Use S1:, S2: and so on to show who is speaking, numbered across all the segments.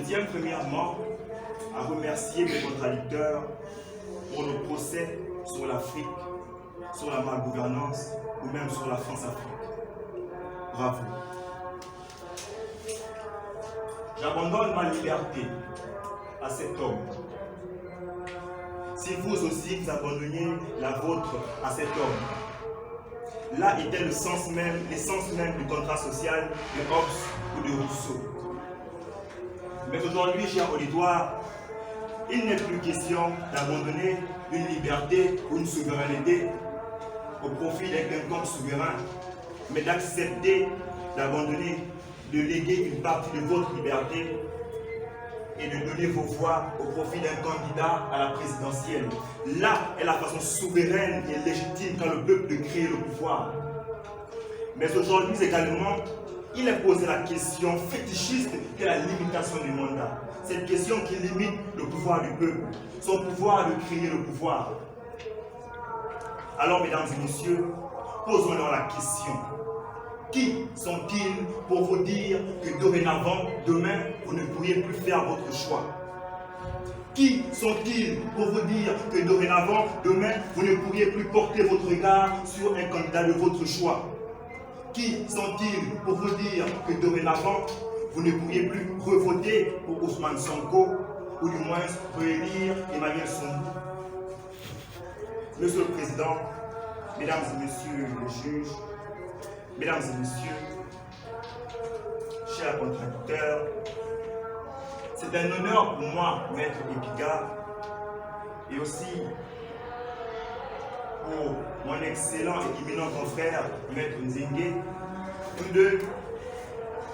S1: tiens premièrement à remercier mes contradicteurs pour le procès sur l'Afrique, sur la malgouvernance ou même sur la France-Afrique. Bravo. J'abandonne ma liberté à cet homme. Si vous aussi vous abandonniez la vôtre à cet homme, là était l'essence même du contrat social de Hobbes ou de Rousseau. Mais aujourd'hui, cher auditoire, il n'est plus question d'abandonner une liberté ou une souveraineté au profit d'un quelconque souverain, mais d'accepter d'abandonner, de léguer une partie de votre liberté et de donner vos voix au profit d'un candidat à la présidentielle. Là est la façon souveraine et légitime qu'a le peuple de créer le pouvoir. Mais aujourd'hui également, il est posé la question fétichiste de la limitation du mandat. Cette question qui limite le pouvoir du peuple, son pouvoir de créer le pouvoir. Alors, mesdames et messieurs, posons-leur la question. Qui sont-ils pour vous dire que dorénavant, demain, vous ne pourriez plus faire votre choix? Qui sont-ils pour vous dire que dorénavant, demain, vous ne pourriez plus porter votre regard sur un candidat de votre choix? Qui sont-ils pour vous dire que dorénavant, vous ne pourriez plus revoter pour Ousmane Sonko ou du moins réélire Emmanuel Sonko? Monsieur le Président, Mesdames et Messieurs les juges, Mesdames et Messieurs, chers contradicteurs, c'est un honneur pour moi, Maître Epiga, et aussi pour mon excellent et éminent confrère, Maître Nzingue, tous deux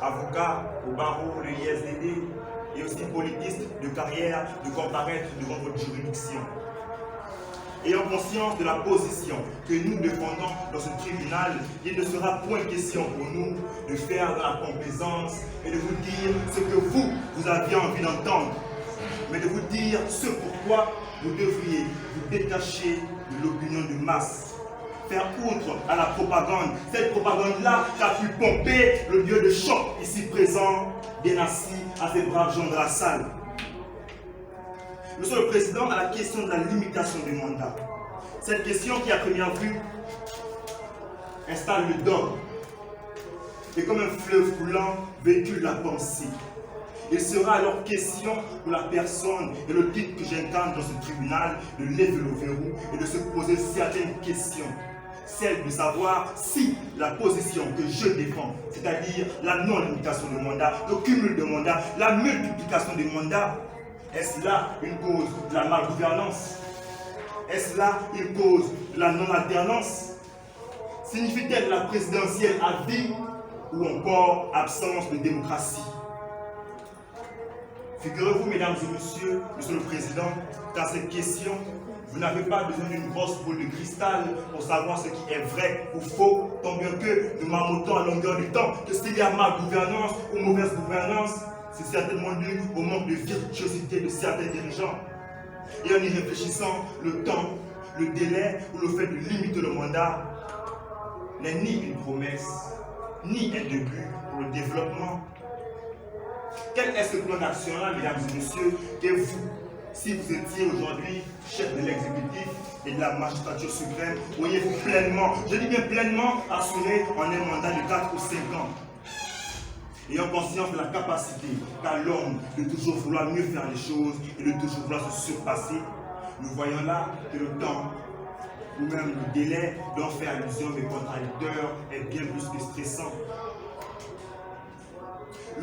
S1: avocats au barreau de l'ISDD et aussi politistes de carrière, de comparaître devant votre juridiction. Ayant conscience de la position que nous défendons dans ce tribunal, il ne sera point question pour nous de faire de la complaisance et de vous dire ce que vous aviez envie d'entendre, mais de vous dire ce pourquoi vous devriez vous détacher de l'opinion de masse. Faire outre à la propagande, cette propagande-là qui a pu pomper le lieu de choc ici présent, bien assis à ces braves gens de la salle. Monsieur le Président, à la question de la limitation du mandat, cette question qui à première vue installe le dogme et comme un fleuve coulant véhicule la pensée. Il sera alors question pour la personne et le titre que j'incarne dans ce tribunal de lever le verrou et de se poser certaines questions. Celle de savoir si la position que je défends, c'est-à-dire la non-limitation de mandat, le cumul de mandats, la multiplication des mandats, est-ce là une cause de la malgouvernance? Est-ce là une cause de la non-alternance? Signifie-t-elle la présidentielle à vie ou encore absence de démocratie? Figurez-vous, mesdames et messieurs, monsieur le Président, qu'à cette question, vous n'avez pas besoin d'une grosse boule de cristal pour savoir ce qui est vrai ou faux, tant bien que nous marmottons à longueur du temps que s'il y a malgouvernance ou mauvaise gouvernance, c'est certainement dû au manque de virtuosité de certains dirigeants. Et en y réfléchissant, le temps, le délai ou le fait de limiter le mandat n'est ni une promesse, ni un début pour le développement. Quel est ce plan d'action-là, mesdames et messieurs, que vous, si vous étiez aujourd'hui chef de l'exécutif et de la magistrature suprême, pourriez-vous pleinement, je dis bien pleinement, assurer en un mandat de 4 ou 5 ans? Ayant conscience de la capacité qu'a l'homme de toujours vouloir mieux faire les choses et de toujours vouloir se surpasser, nous voyons là que le temps ou même le délai dont fait allusion mes contradicteurs est bien plus que stressant.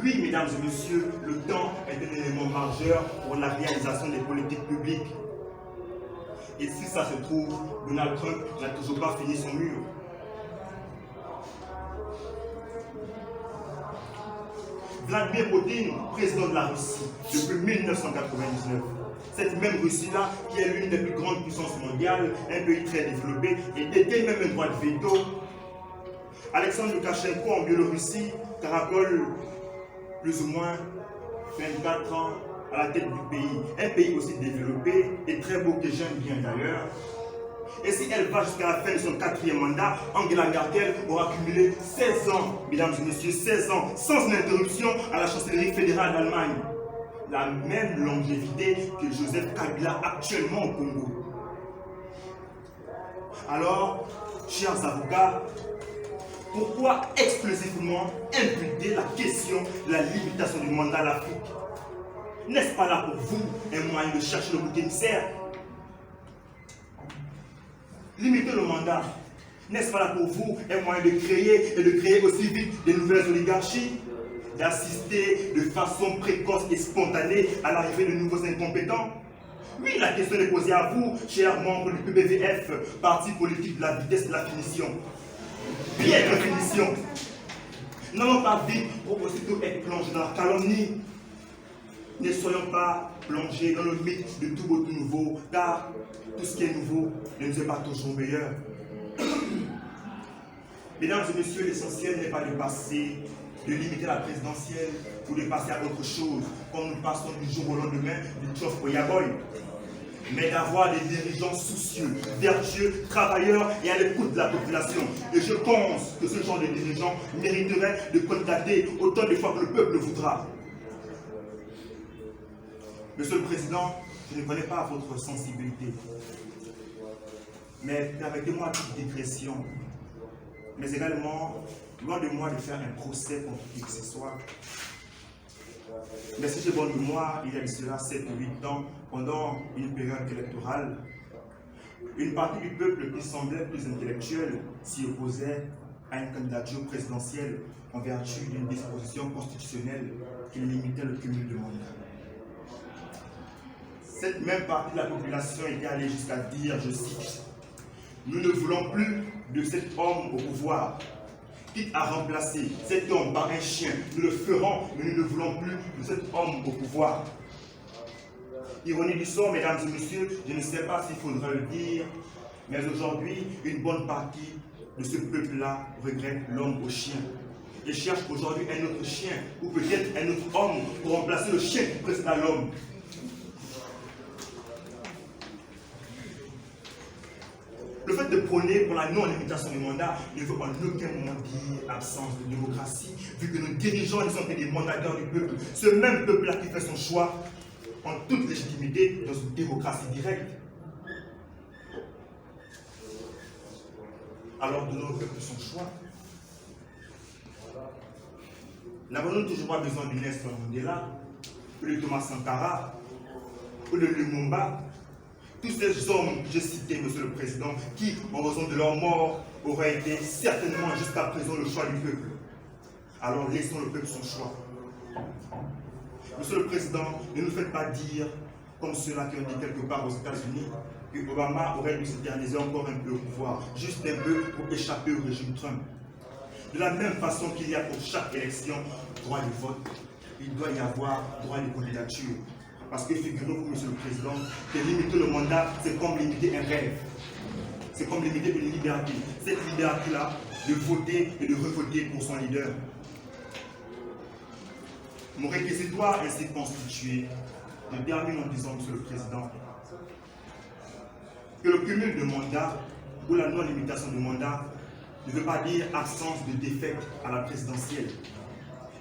S1: Oui, mesdames et messieurs, le temps est un élément majeur pour la réalisation des politiques publiques. Et si ça se trouve, Donald Trump n'a toujours pas fini son mur. Vladimir Poutine, président de la Russie depuis 1999. Cette même Russie-là, qui est l'une des plus grandes puissances mondiales, un pays très développé, et détient même un droit de veto. Alexandre Loukachenko en Biélorussie caracole plus ou moins 24 ans à la tête du pays. Un pays aussi développé et très beau que j'aime bien d'ailleurs. Et si elle va jusqu'à la fin de son 4e mandat, Angela Merkel aura cumulé 16 ans, mesdames et messieurs, 16 ans, sans une interruption à la chancellerie fédérale d'Allemagne. la même longévité que Joseph Kabila actuellement au Congo. Alors, chers avocats, pourquoi explosivement imputer la question de la limitation du mandat à l'Afrique? N'est-ce pas là pour vous un moyen de chercher le bouc émissaire? Limiter le mandat, n'est-ce pas là pour vous un moyen de créer aussi vite de nouvelles oligarchies, d'assister de façon précoce et spontanée à l'arrivée de nouveaux incompétents? Oui, la question est posée à vous, chers membres du PPVF, parti politique de la vitesse de la finition. Piètre finition. N'allons pas vite pour aussitôt être plongés dans la calomnie. Ne soyons pas plongés dans le mythe de tout beau, tout nouveau, car tout ce qui est nouveau ne nous est pas toujours meilleur. Mesdames et messieurs, l'essentiel n'est pas de passer, de limiter la présidentielle ou de passer à autre chose, comme nous passons du jour au lendemain du tchof au yaboy, mais d'avoir des dirigeants soucieux, vertueux, travailleurs et à l'écoute de la population. Et je pense que ce genre de dirigeants mériterait de candidater autant de fois que le peuple le voudra. Monsieur le Président, je ne connais pas votre sensibilité, mais permettez-moi une petite digression. Mais également, loin de moi de faire un procès contre qui que ce soit. Mais si j'ai bonne mémoire, il y a de cela 7 ou 8 ans, pendant une période électorale, une partie du peuple qui semblait plus intellectuelle s'y opposait à une candidature présidentielle en vertu d'une disposition constitutionnelle qui limitait le cumul de mandats. Cette même partie de la population était allée jusqu'à dire, je cite, « Nous ne voulons plus de cet homme au pouvoir. Quitte à remplacer cet homme par un chien, nous le ferons, mais nous ne voulons plus de cet homme au pouvoir. » Ironie du sort, mesdames et messieurs, je ne sais pas s'il faudrait le dire, mais aujourd'hui, une bonne partie de ce peuple-là regrette l'homme au chien et cherche aujourd'hui un autre chien, ou peut-être un autre homme pour remplacer le chien qui précède à l'homme. Le fait de prôner pour la non-limitation du mandat ne veut en aucun moment dire absence de démocratie, vu que nos dirigeants ne sont que des mandataires du peuple. Ce même peuple-là qui fait son choix en toute légitimité dans une démocratie directe. Alors donnons au peuple son choix. N'avons-nous toujours pas besoin de Nelson Mandela, ou de Thomas Sankara, ou de Lumumba? Tous ces hommes que j'ai cités, Monsieur le Président, qui, en raison de leur mort, auraient été certainement jusqu'à présent le choix du peuple. Alors laissons le peuple son choix. Monsieur le Président, ne nous faites pas dire, comme ceux-là qui ont dit quelque part aux États-Unis, que Obama aurait dû s'éterniser encore un peu au pouvoir, juste un peu pour échapper au régime Trump. De la même façon qu'il y a pour chaque élection droit de vote, il doit y avoir droit de candidature. Parce que figurez-vous, Monsieur le Président, que limiter le mandat, c'est comme limiter un rêve. C'est comme limiter une liberté. Cette liberté-là, de voter et de revoter pour son leader. Mon réquisitoire ainsi constitué, je termine en disant, Monsieur le Président, que le cumul de mandats ou la non-limitation de mandat ne veut pas dire absence de défaite à la présidentielle.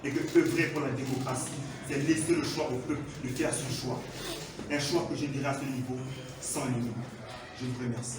S1: Et que œuvrer pour la démocratie, c'est laisser le choix au peuple de faire son choix. Un choix que je dirais à ce niveau sans limite. Je vous remercie.